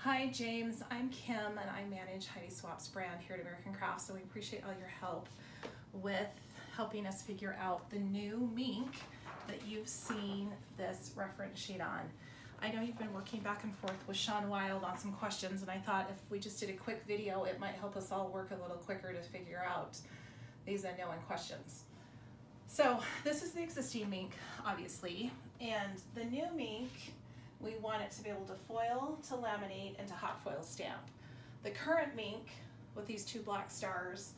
Hi James, I'm Kim and I manage Heidi Swap's brand here at American Crafts, so we appreciate all your help with helping us figure out the new mink that you've seen this reference sheet on. I know you've been working back and forth with Sean Wild on some questions, and I thought if we just did a quick video, it might help us all work a little quicker to figure out these unknown questions. So this is the existing mink, obviously, and the new mink, we want it to be able to foil, to laminate, and to hot foil stamp. The current mink with these two black stars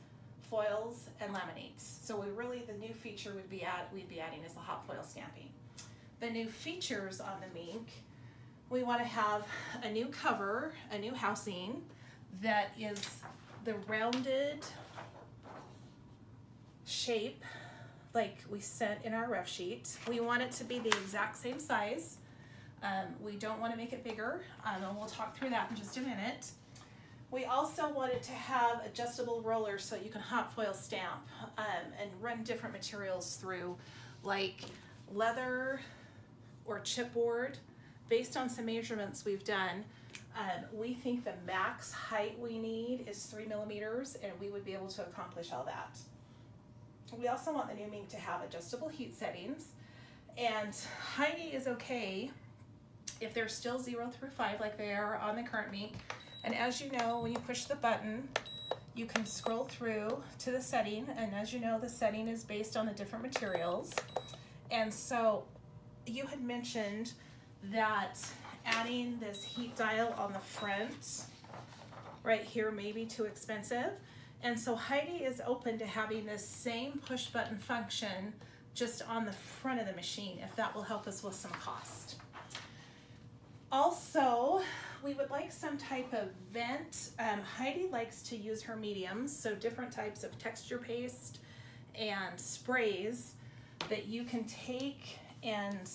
foils and laminates. So the new feature we'd be adding is the hot foil stamping. The new features on the mink, we want to have a new cover, a new housing that is the rounded shape like we sent in our ref sheet. We want it to be the exact same size. We don't want to make it bigger, and we'll talk through that in just a minute. We also want it to have adjustable rollers so you can hot foil stamp and run different materials through, like leather or chipboard. Based on some measurements we've done, we think the max height we need is 3 millimeters, and we would be able to accomplish all that. We also want the new mink to have adjustable heat settings, and Heidi is okay if they're still 0 through 5 like they are on the current mink. And as you know, when you push the button, you can scroll through to the setting, and as you know, the setting is based on the different materials. And so you had mentioned that adding this heat dial on the front right here may be too expensive. And so Heidi is open to having this same push button function just on the front of the machine, if that will help us with some cost. Also, we would like some type of vent. Heidi likes to use her mediums, so different types of texture paste and sprays that you can take and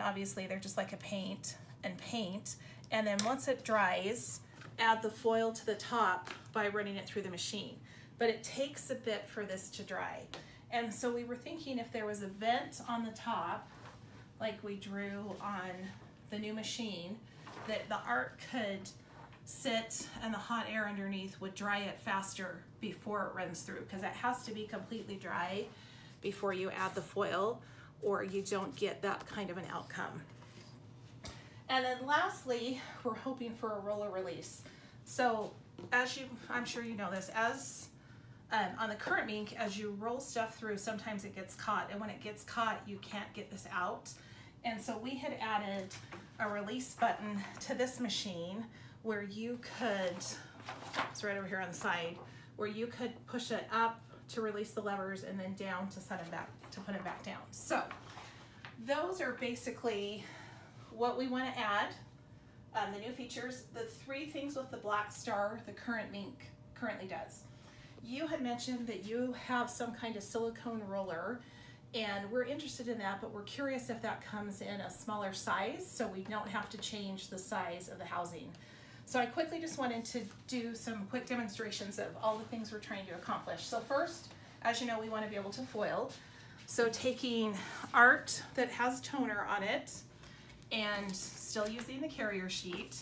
obviously they're just like a paint, and then once it dries, add the foil to the top by running it through the machine. But it takes a bit for this to dry. And so we were thinking if there was a vent on the top, like we drew on the new machine, that the art could sit and the hot air underneath would dry it faster before it runs through, because it has to be completely dry before you add the foil, or you don't get that kind of an outcome. And then lastly, we're hoping for a roller release. So I'm sure you know this, as on the current mink, as you roll stuff through, sometimes it gets caught, and when it gets caught, you can't get this out. And so we had added a release button to this machine where you could, it's right over here on the side, where you could push it up to release the levers and then down to set it back, to put it back down. So those are basically what we want to add, the new features. The 3 things with the black star the current mink currently does. You had mentioned that you have some kind of silicone roller, and we're interested in that, but we're curious if that comes in a smaller size so we don't have to change the size of the housing. So I quickly just wanted to do some quick demonstrations of all the things we're trying to accomplish. So first, as you know, we want to be able to foil. So taking art that has toner on it and still using the carrier sheet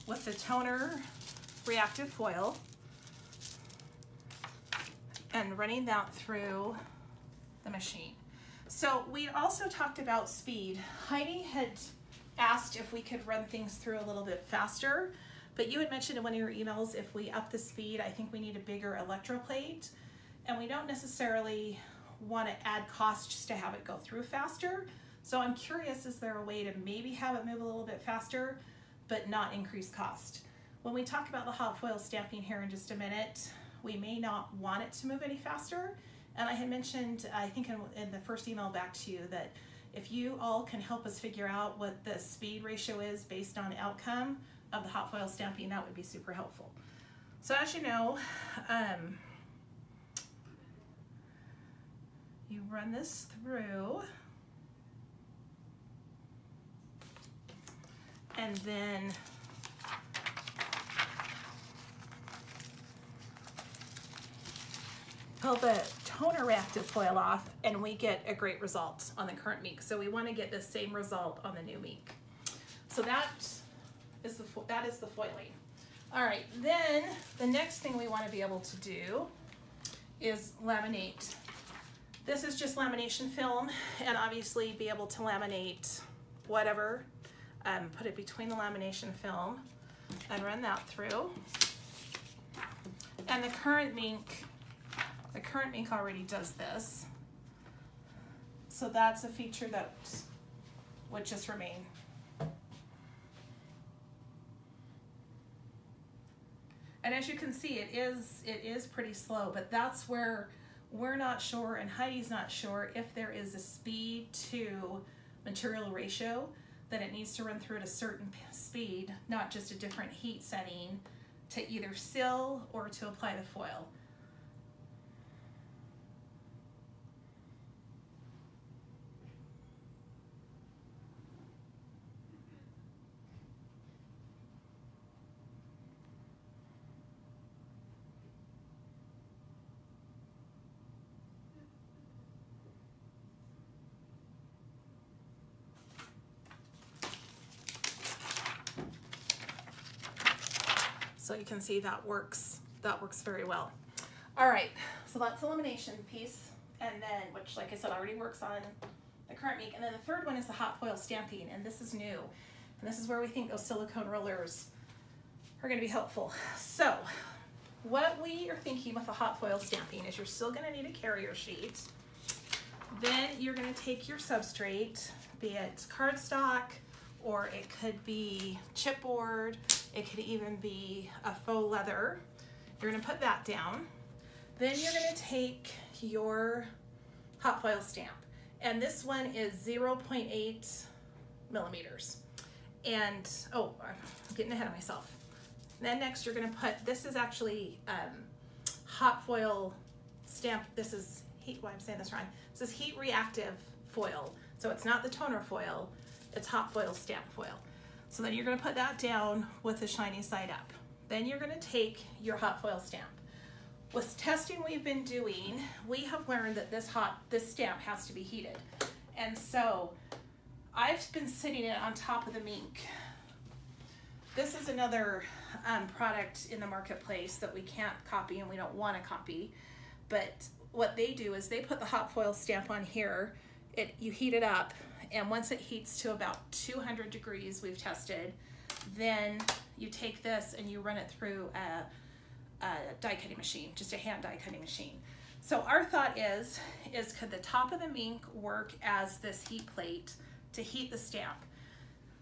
with the toner reactive foil and running that through the machine. So we also talked about speed. Heidi had asked if we could run things through a little bit faster, but you had mentioned in one of your emails, if we up the speed, I think we need a bigger electroplate, and we don't necessarily want to add cost just to have it go through faster. So I'm curious, is there a way to maybe have it move a little bit faster, but not increase cost? When we talk about the hot foil stamping here in just a minute, we may not want it to move any faster. And I had mentioned, I think in the first email back to you, that if you all can help us figure out what the speed ratio is based on outcome of the hot foil stamping, that would be super helpful. So as you know, you run this through, and then pull the toner reactive foil off, and we get a great result on the current mink. So we want to get the same result on the new mink. So that is the foiling. All right, then the next thing we want to be able to do is laminate. This is just lamination film, and obviously be able to laminate whatever. Put it between the lamination film and run that through. And the current Mink already does this. So that's a feature that would just remain. And as you can see, it is pretty slow, but that's where we're not sure, and Heidi's not sure, if there is a speed to material ratio, that it needs to run through at a certain speed, not just a different heat setting, to either seal or to apply the foil. So you can see that works very well. All right, so that's the lamination piece, and then, which like I said, already works on the current Mink. And then the third one is the hot foil stamping, and this is new. And this is where we think those silicone rollers are gonna be helpful. So what we are thinking with the hot foil stamping is you're still gonna need a carrier sheet. Then you're gonna take your substrate, be it cardstock, or it could be chipboard, it could even be a faux leather. You're gonna put that down. Then you're gonna take your hot foil stamp. And this one is 0.8 millimeters. And, oh, I'm getting ahead of myself. Then next you're gonna put, this is actually hot foil stamp. This is heat, why I'm saying this wrong. This is heat reactive foil. So it's not the toner foil, it's hot foil stamp foil. So then you're gonna put that down with the shiny side up. Then you're gonna take your hot foil stamp. With testing we've been doing, we have learned that this stamp has to be heated. And so I've been sitting it on top of the Mink. This is another product in the marketplace that we can't copy and we don't wanna copy. But what they do is they put the hot foil stamp on here, you heat it up, and once it heats to about 200 degrees, we've tested, then you take this and you run it through a die cutting machine, just a hand die cutting machine. So our thought is could the top of the Mink work as this heat plate to heat the stamp?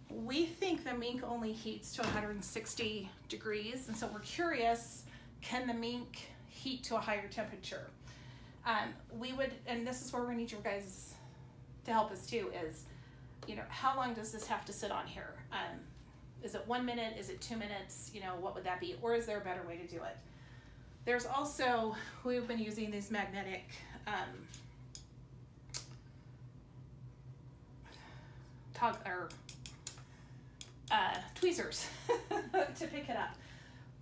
We think the Mink only heats to 160 degrees, and so we're curious, can the Mink heat to a higher temperature? We would, and this is where we need your guys to help us too, is, you know, how long does this have to sit on here? Is it 1 minute? Is it 2 minutes? You know, what would that be? Or is there a better way to do it? There's also, we've been using these magnetic tweezers to pick it up.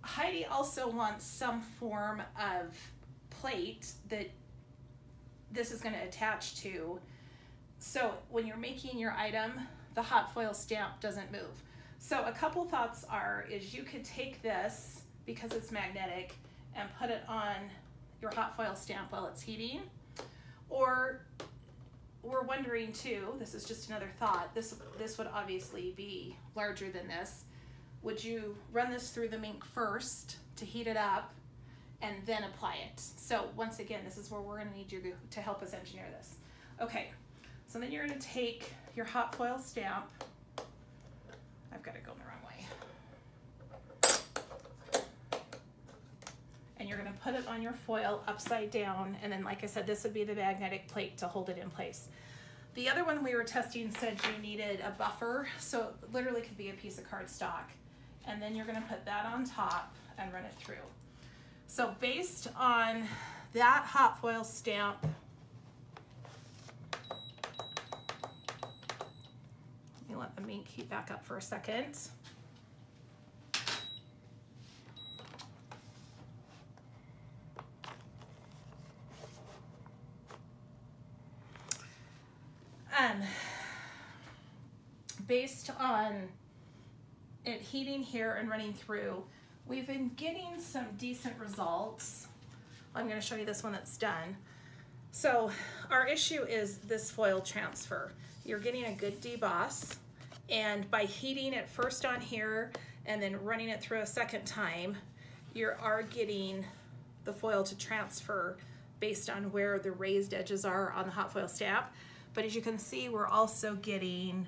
Heidi also wants some form of plate that this is going to attach to. So when you're making your item, the hot foil stamp doesn't move. So a couple thoughts is you could take this, because it's magnetic, and put it on your hot foil stamp while it's heating. Or we're wondering too, this is just another thought, this would obviously be larger than this. Would you run this through the Mink first to heat it up and then apply it? So once again, this is where we're gonna need you to help us engineer this. Okay, so then you're gonna take your hot foil stamp. I've gotta go the wrong way. And you're gonna put it on your foil upside down, and then like I said, this would be the magnetic plate to hold it in place. The other one we were testing said you needed a buffer, so it literally could be a piece of cardstock. And then you're gonna put that on top and run it through. So based on that hot foil stamp, let me let the Mink heat back up for a second. Based on it heating here and running through, we've been getting some decent results. I'm going to show you this one that's done. So our issue is this foil transfer. You're getting a good deboss, and by heating it first on here and then running it through a second time, you are getting the foil to transfer based on where the raised edges are on the hot foil stamp. But as you can see, we're also getting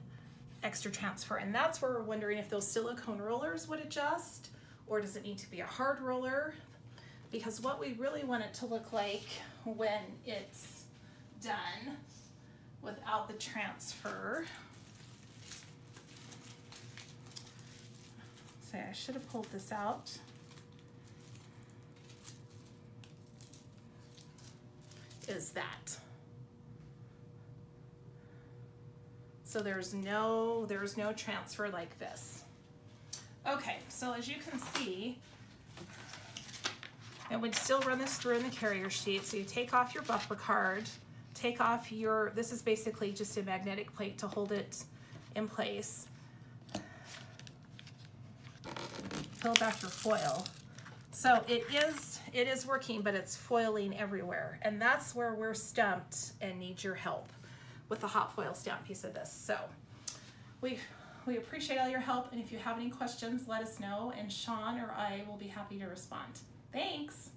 extra transfer, and that's where we're wondering if those silicone rollers would adjust, or does it need to be a hard roller? Because what we really want it to look like when it's done without the transfer. So I should have pulled this out. Is that. So there's no transfer like this. Okay, so as you can see, it would still run this through in the carrier sheet. So you take off your buffer card, take off your, this is basically just a magnetic plate to hold it in place. Peel back your foil. So it is working, but it's foiling everywhere. And that's where we're stumped and need your help with the hot foil stamp piece of this. So we appreciate all your help, and if you have any questions, let us know, and Sean or I will be happy to respond. Thanks.